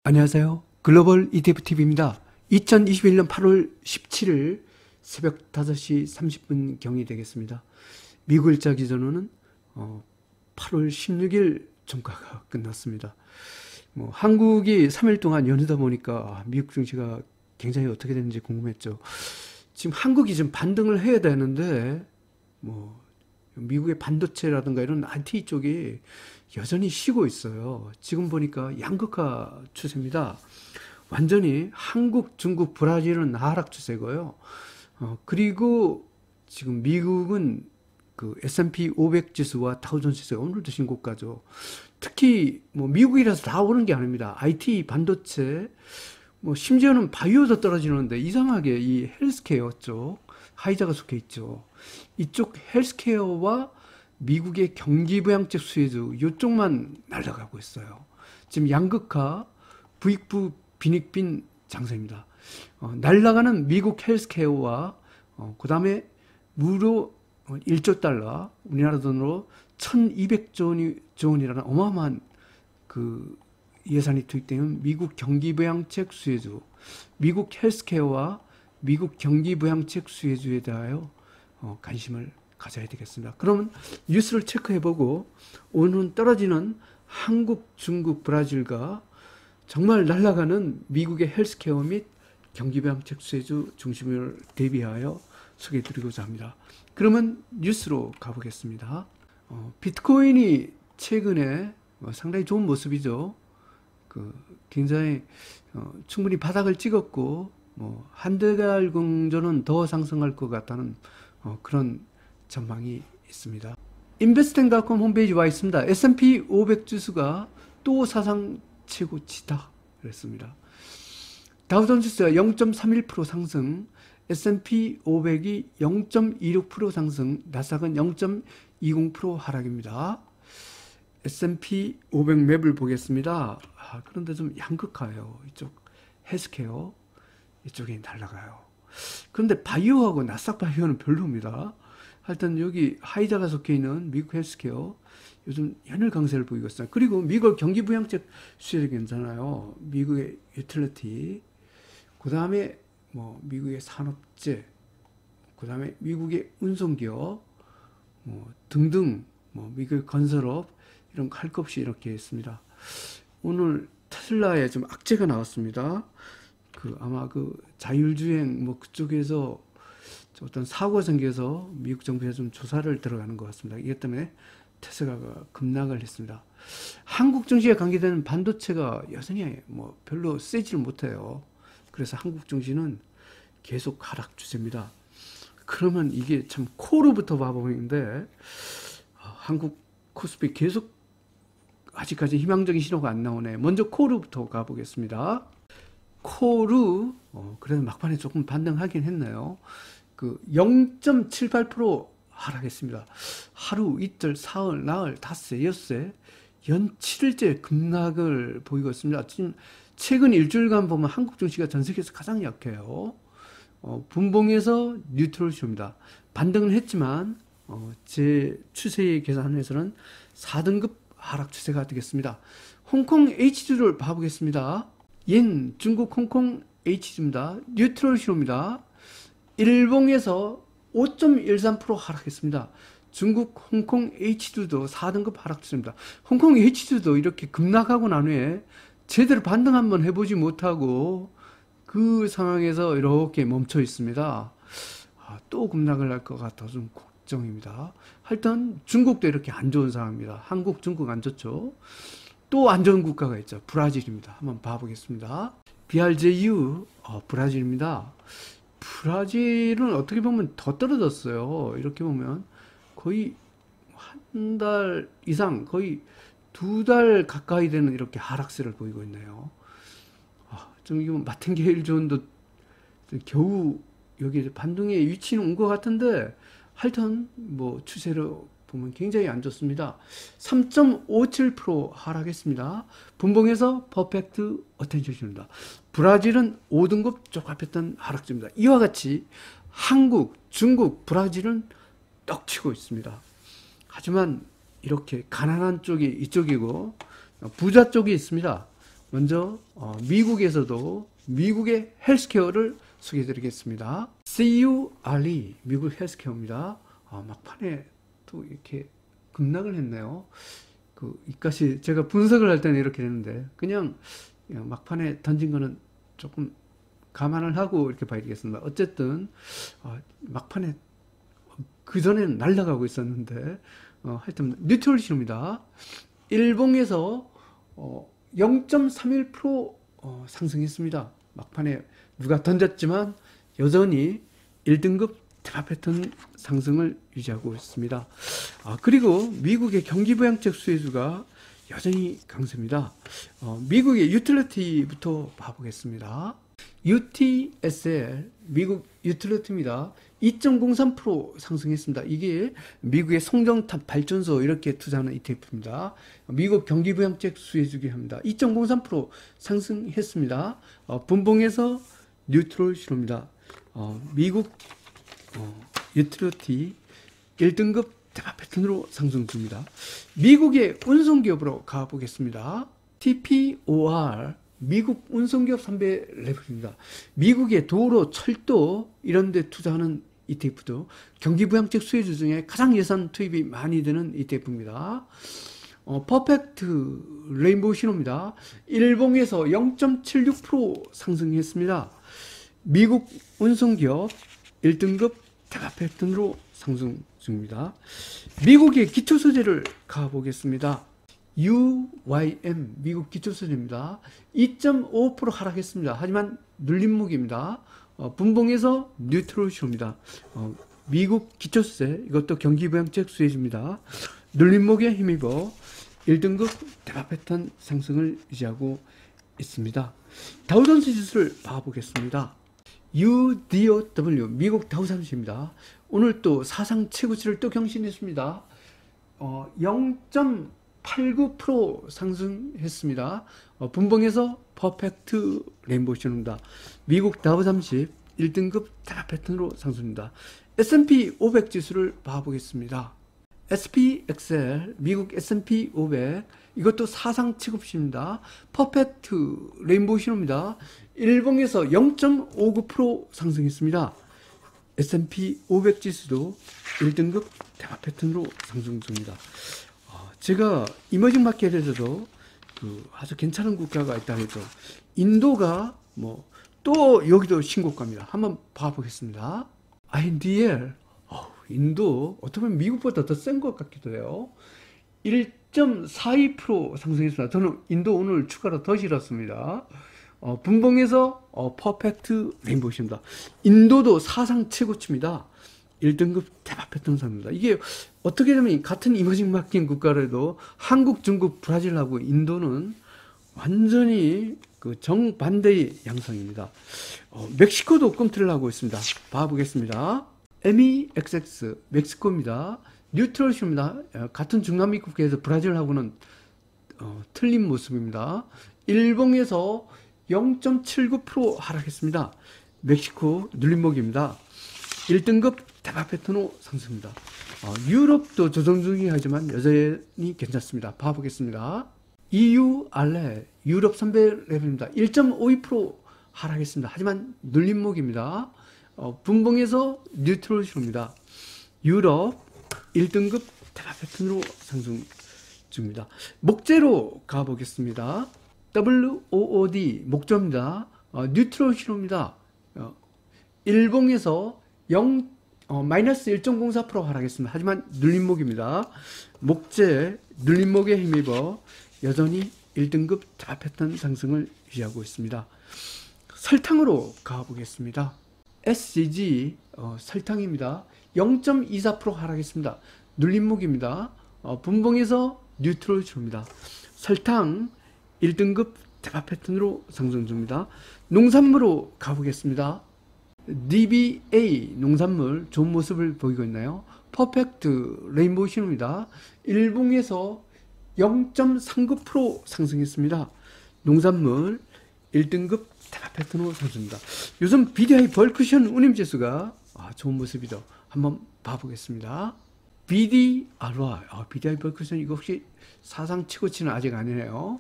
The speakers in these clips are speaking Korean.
안녕하세요. 글로벌 ETFTV입니다. 2021년 8월 17일 새벽 5시 30분 경이 되겠습니다. 미국 일자 기준으로는 8월 16일 종가가 끝났습니다. 한국이 3일 동안 연휴다 보니까 미국 증시가 굉장히 어떻게 되는지 궁금했죠. 지금 한국이 좀 반등을 해야 되는데 미국의 반도체라든가 이런 IT 쪽이 여전히 쉬고 있어요. 지금 보니까 양극화 추세입니다. 완전히 한국, 중국, 브라질은 하락 추세고요. 그리고 지금 미국은 그 S&P 500 지수와 다우존스 지수가 오늘도 신고가죠. 특히 미국이라서 다 오른 게 아닙니다. IT, 반도체, 심지어는 바이오도 떨어지는데 이상하게 이 헬스케어 쪽 하이자가 속해 있죠. 이쪽 헬스케어와 미국의 경기부양책 수혜주 이쪽만 날아가고 있어요. 지금 양극화 부익부 빈익빈 장세입니다. 날아가는 미국 헬스케어와 그 다음에 무려 1조 달러 우리나라 돈으로 1200조 원이라는 어마어마한 그 예산이 투입되는 미국 경기부양책 수혜주, 미국 헬스케어와 미국 경기부양책 수혜주에 대하여 관심을 가져야 되겠습니다. 그러면 뉴스를 체크해보고 오늘은 떨어지는 한국, 중국, 브라질과 정말 날아가는 미국의 헬스케어 및 경기부양책 수혜주 중심을 대비하여 소개해드리고자 합니다. 그러면 뉴스로 가보겠습니다. 비트코인이 최근에 상당히 좋은 모습이죠. 굉장히 충분히 바닥을 찍었고 한 달 정도는 더 상승할 것 같다는 그런 전망이 있습니다. 인베스트닷컴 홈페이지 와 있습니다. S&P 500 지수가 또 사상 최고치다 그랬습니다. 다우존스 지수가 0.31% 상승, S&P 500이 0.26% 상승, 나스닥은 0.20% 하락입니다. S&P 500 맵을 보겠습니다. 그런데 좀 양극화예요. 이쪽 헬스케어 이쪽에 날아가요. 그런데 바이오하고 나스닥 바이오는 별로입니다. 하여튼 여기 하이자가 속해 있는 미국 헬스케어 요즘 연일 강세를 보이고 있어요. 그리고 미국 경기부양책 수혜도 괜찮아요. 미국의 유틸리티, 그 다음에 미국의 산업재, 그 다음에 미국의 운송기업 등등 미국의 건설업 이런 거 할 것 없이 이렇게 있습니다. 오늘 테슬라에 좀 악재가 나왔습니다. 아마 자율주행 그쪽에서 어떤 사고가 생겨서 미국 정부에서 좀 조사를 들어가는 것 같습니다. 이것 때문에 테슬라가 급락을 했습니다. 한국 증시에 관계되는 반도체가 여전히 별로 세지를 못해요. 그래서 한국 증시는 계속 하락 추세입니다. 그러면 이게 참 코르부터 봐보는데 한국 코스피 계속 아직까지 희망적인 신호가 안 나오네. 먼저 코르부터 가보겠습니다. 코르 그래도 막판에 조금 반등하긴 했네요. 0.78% 하락했습니다. 하루, 이틀, 사흘, 나흘, 닷새, 엿새 연 7일째 급락을 보이고 있습니다. 지금 최근 일주일간 보면 한국 증시가 전 세계에서 가장 약해요. 분봉에서 뉴트럴쇼입니다. 반등을 했지만 제 추세의 계산에서는 4등급 하락 추세가 되겠습니다. 홍콩 H주를 봐보겠습니다. 옌 중국 홍콩 H주입니다. 뉴트럴쇼입니다. 일봉에서 5.13% 하락했습니다. 중국 홍콩 H주도 4등급 하락 추세입니다. 홍콩 H주도 이렇게 급락하고 난 후에 제대로 반등 한번 해보지 못하고 그 상황에서 이렇게 멈춰 있습니다. 또 급락을 할 것 같아서 좀 걱정입니다. 하여튼 중국도 이렇게 안 좋은 상황입니다. 한국, 중국 안 좋죠. 또 안 좋은 국가가 있죠. 브라질입니다. 한번 봐보겠습니다. BRJU 브라질입니다. 브라질은 어떻게 보면 더 떨어졌어요. 이렇게 보면 거의 한 달 이상, 거의 2달 가까이 되는 이렇게 하락세를 보이고 있네요. 좀 이거 마틴게일존도 겨우 여기 반등의 위치는 온 것 같은데 하여튼 추세로 보면 굉장히 안 좋습니다. 3.57% 하락했습니다. 분봉에서 퍼펙트 어텐션입니다. 브라질은 5등급 쪽합했던 하락주입니다. 이와 같이 한국, 중국, 브라질은 떡치고 있습니다. 하지만 이렇게 가난한 쪽이 이쪽이고 부자 쪽이 있습니다. 먼저 미국에서도 미국의 헬스케어를 소개해 드리겠습니다. CURE 미국 헬스케어입니다. 막판에 또 이렇게 급락을 했네요. 이까지 제가 분석을 할 때는 이렇게 됐는데 그냥 막판에 던진 거는 조금 감안을 하고 이렇게 봐야 되겠습니다. 어쨌든 막판에 그전에는 날아가고 있었는데 하여튼 뉴트럴시입니다. 일봉에서 0.31% 상승했습니다. 막판에 누가 던졌지만 여전히 1등급 대박 패턴 상승을 유지하고 있습니다. 그리고 미국의 경기부양책 수혜주가 여전히 강세입니다. 미국의 유틸리티부터 봐보겠습니다. UTSL 미국 유틸리티입니다. 2.03% 상승했습니다. 이게 미국의 송정탑 발전소 이렇게 투자하는 ETF입니다. 미국 경기부양책 수혜주기 합니다. 2.03% 상승했습니다. 분봉에서 뉴트럴 신호입니다. 미국 유틸리티 1등급 대박 패턴으로 상승 중입니다. 미국의 운송기업으로 가보겠습니다. TPOR 미국 운송기업 선배 레벨입니다. 미국의 도로, 철도 이런 데 투자하는 ETF도 경기부양책 수혜주 중에 가장 예산 투입이 많이 되는 ETF입니다. 퍼펙트 레인보우 신호입니다. 일봉에서 0.76% 상승했습니다. 미국 운송기업 1등급 대박 패턴으로 상승 중입니다. 미국의 기초소재를 가보겠습니다. UYM 미국 기초소재입니다. 2.5% 하락했습니다. 하지만 눌림목입니다. 분봉에서 뉴트럴 신호입니다. 미국 기초소재 이것도 경기부양책 수혜주입니다. 눌림목에 힘입어 1등급 대박 패턴 상승을 유지하고 있습니다. 다우존스 지수를 봐보겠습니다. UDOW 미국 다우존스입니다. 오늘 또 사상 최고치를 또 경신했습니다. 0.89% 상승했습니다. 분봉에서 퍼펙트 레인보우 신호입니다. 미국 다우30 1등급 대박 패턴으로 상승입니다. S&P 500 지수를 봐보겠습니다. SPXL 미국 S&P 500 이것도 사상 최고치입니다. 퍼펙트 레인보우 신호입니다. 일봉에서 0.59% 상승했습니다. S&P 500 지수도 1등급 대박 패턴으로 상승 중입니다. 제가 이머징 마켓에서도 아주 괜찮은 국가가 있다고 했죠. 인도가 또 여기도 신고가입니다. 한번 봐보겠습니다. INDL 인도 어떻게 보면 미국보다 더 센 것 같기도 해요. 1.42% 상승했습니다. 저는 인도 오늘 추가로 더 실었습니다. 분봉에서 퍼펙트 레인보우입니다. 인도도 사상 최고치입니다. 1등급 대박 패턴 상입니다. 이게 어떻게 되면 같은 이머징 마켓 국가라도 한국, 중국, 브라질하고 인도는 완전히 정반대의 양상입니다. 멕시코도 꼼틀을 하고 있습니다. 봐보겠습니다. MEXX 멕시코입니다. 뉴트럴시입니다. 같은 중남미 국가에서 브라질하고는 틀린 모습입니다. 일봉에서 0.79% 하락했습니다. 멕시코 눌림목입니다. 1등급 대박 패턴으로 상승입니다. 유럽도 조정 중이긴 하지만 여전히 괜찮습니다. 봐보겠습니다. EURL 유럽 선배 레벨입니다. 1.52% 하락했습니다. 하지만 눌림목입니다. 분봉에서 뉴트럴 신호입니다. 유럽 1등급 대박 패턴으로 상승 중입니다. 목재로 가보겠습니다. WOOD 목재입니다. 뉴트럴 신호입니다. 일봉에서 마이너스 1.04% 하락했습니다. 하지만 눌림목입니다. 목재 눌림목에 힘입어 여전히 1등급 대박 패턴 상승을 유지하고 있습니다. 설탕으로 가보겠습니다. SCG 설탕입니다. 0.24% 하락했습니다. 눌림목입니다. 분봉에서 뉴트럴 신호입니다. 설탕 1등급 대박 패턴으로 상승 중입니다. 농산물로 가보겠습니다. DBA 농산물 좋은 모습을 보이고 있나요? 퍼펙트 레인보우 신호입니다. 일봉에서 0.39% 상승했습니다. 농산물 1등급 대박 패턴으로 상승입니다. 요즘 BDI 벌크션 운임지수가 좋은 모습이죠. 한번 봐보겠습니다. BDRY BDI 벌크션 이거 혹시 사상 최고치는 아직 아니네요.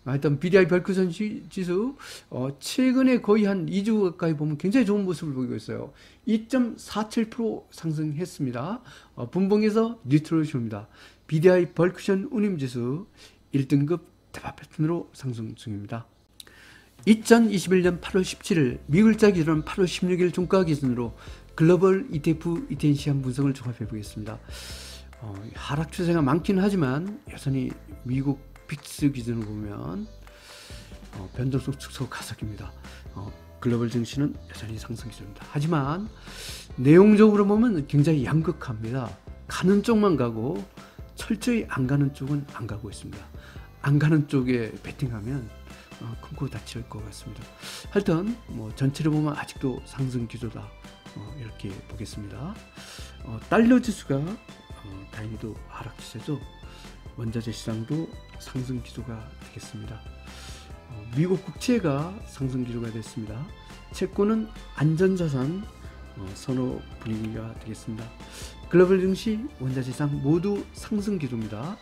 하여튼 BDI 벌크션 지수 최근에 거의 한 2주 가까이 보면 굉장히 좋은 모습을 보이고 있어요. 2.47% 상승했습니다. 분봉에서 뉴트럴쇼입니다. BDI 벌크션 운임지수 1등급 대박 패턴으로 상승 중입니다. 2021년 8월 17일 미국일자 기준 8월 16일 종가 기준으로 글로벌 ETF, ETN 시장 분석을 종합해 보겠습니다. 하락 추세가 많긴 하지만 여전히 미국 빅스 기준으로 보면 변동성 축소 가속입니다. 글로벌 증시는 여전히 상승 기조입니다. 하지만 내용적으로 보면 굉장히 양극화입니다. 가는 쪽만 가고 철저히 안 가는 쪽은 안 가고 있습니다. 안 가는 쪽에 베팅하면 큰 코 다칠 것 같습니다. 하여튼 전체를 보면 아직도 상승 기조다, 이렇게 보겠습니다. 달러 지수가 다행히도 하락 추세죠. 원자재 시장도 상승 기조가 되겠습니다. 미국 국채가 상승 기조가 됐습니다. 채권은 안전자산 선호 분위기가 되겠습니다. 글로벌 증시, 원자재 시장 모두 상승 기조입니다.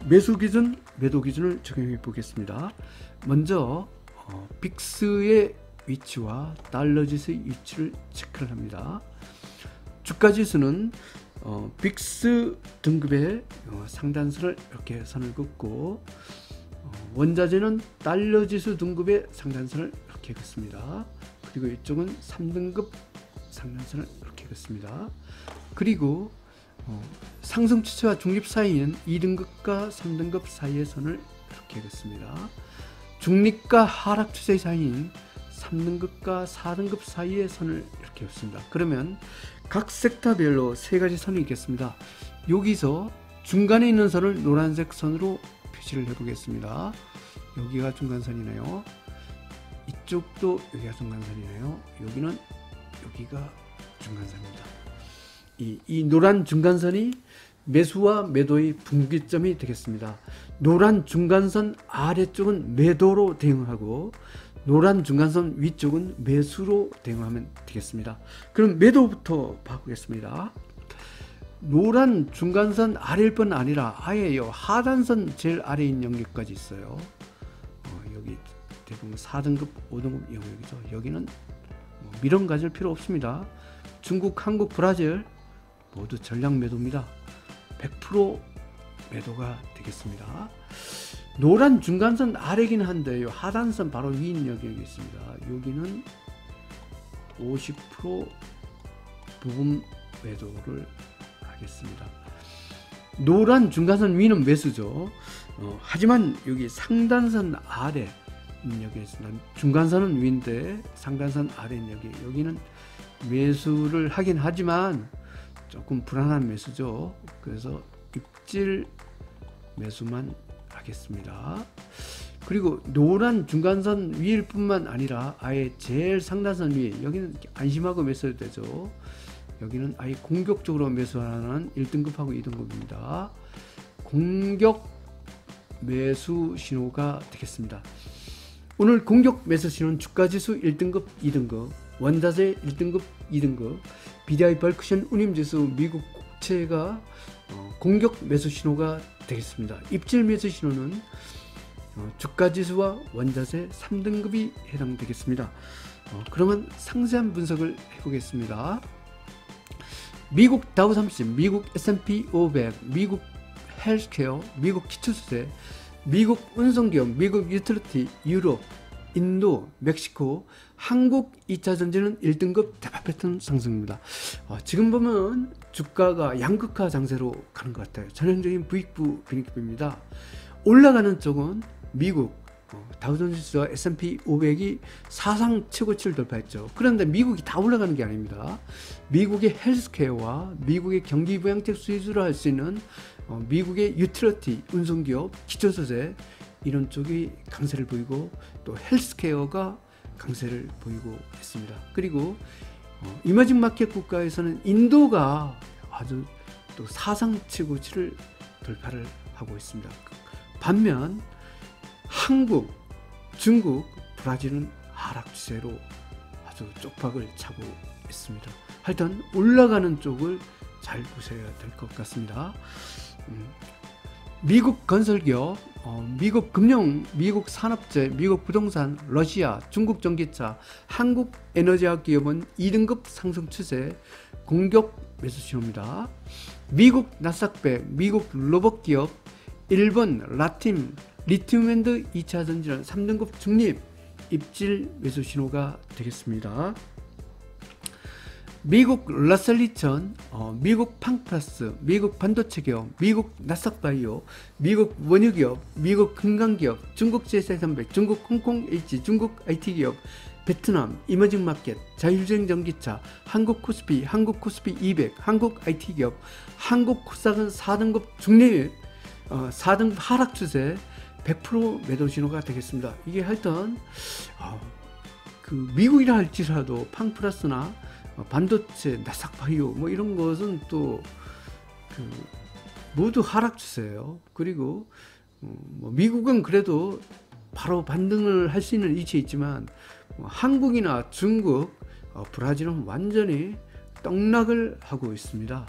매수 기준, 매도 기준을 적용해 보겠습니다. 먼저 빅스의 위치와 달러 지수의 위치를 체크를 합니다. 주가 지수는 빅스 등급의 상단선을 이렇게 선을 긋고 원자재는 달러 지수 등급의 상단선을 이렇게 긋습니다. 그리고 이쪽은 3등급 상단선을 이렇게 긋습니다. 그리고 상승 추세와 중립 사이인 2등급과 3등급 사이의 선을 이렇게 긋습니다. 중립과 하락 추세 사이인 3등급과 4등급 사이의 선을 이렇게 긋습니다. 그러면 각 섹터별로 세 가지 선이 있겠습니다. 여기서 중간에 있는 선을 노란색 선으로 표시를 해보겠습니다. 여기가 중간선이네요. 이쪽도 여기가 중간선이네요. 여기는 여기가 중간선입니다. 이 노란 중간선이 매수와 매도의 분기점이 되겠습니다. 노란 중간선 아래쪽은 매도로 대응하고 노란 중간선 위쪽은 매수로 대응하면 되겠습니다. 그럼 매도부터 바꾸겠습니다. 노란 중간선 아래일 뿐 아니라 아예 하단선 제일 아래에 있는 영역까지 있어요. 여기 대부분 4등급, 5등급 영역이죠. 여기는 미련 가질 필요 없습니다. 중국, 한국, 브라질 모두 전량 매도입니다. 100% 매도가 되겠습니다. 노란 중간선 아래긴 한데 하단선 바로 위인 영역이 있습니다. 여기는 50% 부분 매도를 하겠습니다. 노란 중간선 위는 매수죠. 하지만 여기 상단선 아래 여기 있습니다. 중간선은 위인데 상단선 아래 여기는 매수를 하긴 하지만 조금 불안한 매수죠. 그래서 입질 매수만 하겠습니다. 그리고 노란 중간선 위일 뿐만 아니라 아예 제일 상단선 위, 여기는 안심하고 매수해도 되죠. 여기는 아예 공격적으로 매수하는 1등급하고 2등급입니다. 공격 매수 신호가 되겠습니다. 오늘 공격 매수 신호는 주가지수 1등급, 2등급, 원자재 1등급, 2등급, BDI 벌크션 운임지수 미국 국채가 공격 매수 신호가 되겠습니다. 입질 매수 신호는 주가지수와 원자재 3등급이 해당되겠습니다. 그러면 상세한 분석을 해보겠습니다. 미국 다우삼십, 미국 S&P 500, 미국 헬스케어, 미국 기초수세, 미국 운송기업, 미국 유틸리티, 유럽, 인도, 멕시코, 한국 2차전지는 1등급 대박 패턴 상승입니다. 지금 보면 주가가 양극화 장세로 가는 것 같아요. 전형적인 부익부 빈익부입니다. 올라가는 쪽은 미국 다우존스와 S&P 500이 사상 최고치를 돌파했죠. 그런데 미국이 다 올라가는 게 아닙니다. 미국의 헬스케어와 미국의 경기 부양책 수혜주를 할 수 있는 미국의 유틸리티, 운송기업, 기초소재 이런 쪽이 강세를 보이고 또 헬스케어가 강세를 보이고 있습니다. 그리고 이머징 마켓 국가에서는 인도가 아주 또 사상 최고치를 돌파를 하고 있습니다. 반면 한국, 중국, 브라질은 하락 추세로 아주 쪽박을 차고 있습니다. 하여튼 올라가는 쪽을 잘 보셔야 될 것 같습니다. 미국 건설기업, 미국 금융, 미국 산업재, 미국 부동산, 러시아, 중국 전기차, 한국 에너지학 기업은 2등급 상승 추세, 공격 매수 신호입니다. 미국 나스닥100, 미국 로봇 기업, 일본 라팀, 리튬앤드 2차 전지는 3등급 중립, 입질 매수 신호가 되겠습니다. 미국 러셀리천, 미국 팡플러스, 미국 반도체 기업, 미국 나스닥바이오, 미국 원유기업, 미국 금강기업, 중국 제세산백, 중국 홍콩H, 중국 IT기업, 베트남 이머징마켓, 자율주행 전기차, 한국 코스피, 한국 코스피 200, 한국 IT기업, 한국 코스닥은 4등급 중립, 4등급 하락 추세, 100% 매도 신호가 되겠습니다. 이게 하여튼 그 미국이라 할지라도 팡플러스나 반도체, 나스닥바이오 뭐 이런 것은 또 모두 하락 추세예요. 그리고 뭐 미국은 그래도 바로 반등을 할 수 있는 위치에 있지만 한국이나 중국, 브라질은 완전히 떡락을 하고 있습니다.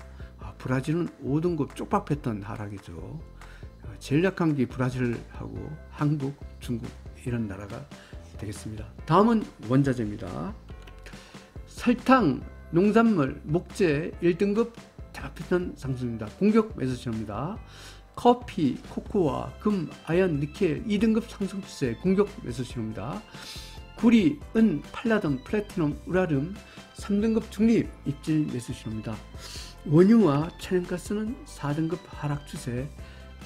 브라질은 5등급 쪽박했던 하락이죠. 제일 약한 게 브라질하고 한국, 중국 이런 나라가 되겠습니다. 다음은 원자재입니다. 설탕, 농산물, 목재 1등급 대표편 상승입니다. 공격 매수 신호입니다. 커피, 코코아, 금, 아연, 니켈 2등급 상승 추세, 공격 매수 신호입니다. 구리, 은, 팔라돈, 플래티넘, 우라름 3등급 중립, 입질 매수 신호입니다. 원유와 천연가스는 4등급 하락 추세,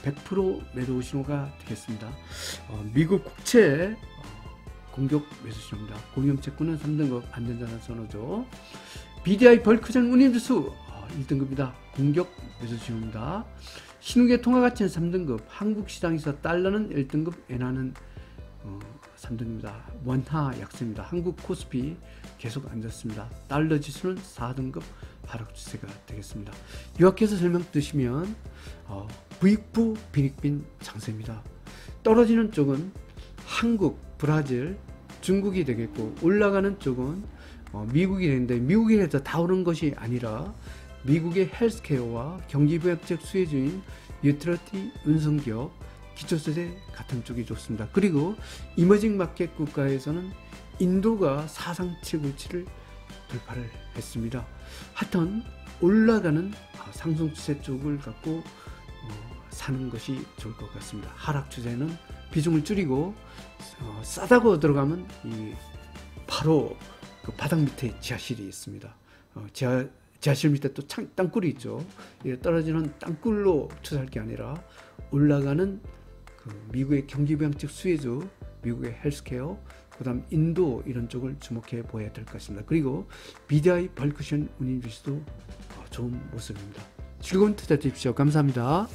100% 매도 신호가 되겠습니다. 미국 국채 공격 매수 신호입니다. 공영채권은 3등급 안전자산 선호죠. BDI 벌크전 운임지수 1등급이다. 공격 매수 신호입니다. 신우계 통화가치는 3등급, 한국시장에서 달러는 1등급, 엔화는 3등입니다. 원화 약세입니다. 한국 코스피 계속 안 좋습니다. 달러 지수는 4등급 하락 추세가 되겠습니다. 요약해서 설명드리면 부익부 빈익빈 장세입니다. 떨어지는 쪽은 한국, 브라질, 중국이 되겠고 올라가는 쪽은 미국이 되는데 미국에 해서 다 오른 것이 아니라 미국의 헬스케어와 경기부양책 수혜주인 유틸리티 운송기업, 기초세대 같은 쪽이 좋습니다. 그리고 이머징 마켓 국가에서는 인도가 사상 최고치를 돌파를 했습니다. 하여튼 올라가는 상승 추세 쪽을 갖고 사는 것이 좋을 것 같습니다. 하락 추세는 비중을 줄이고 싸다고 들어가면 바로 그 바닥 밑에 지하실이 있습니다. 지하실 밑에 또 땅굴이 있죠. 떨어지는 땅굴로 투자할 게 아니라 올라가는 그 미국의 경기부양책 수혜주, 미국의 헬스케어, 그 다음 인도 이런 쪽을 주목해 보아야 될 것 같습니다. 그리고 BDI 벌크션 운임주시도 좋은 모습입니다. 즐거운 투자 되십시오. 감사합니다.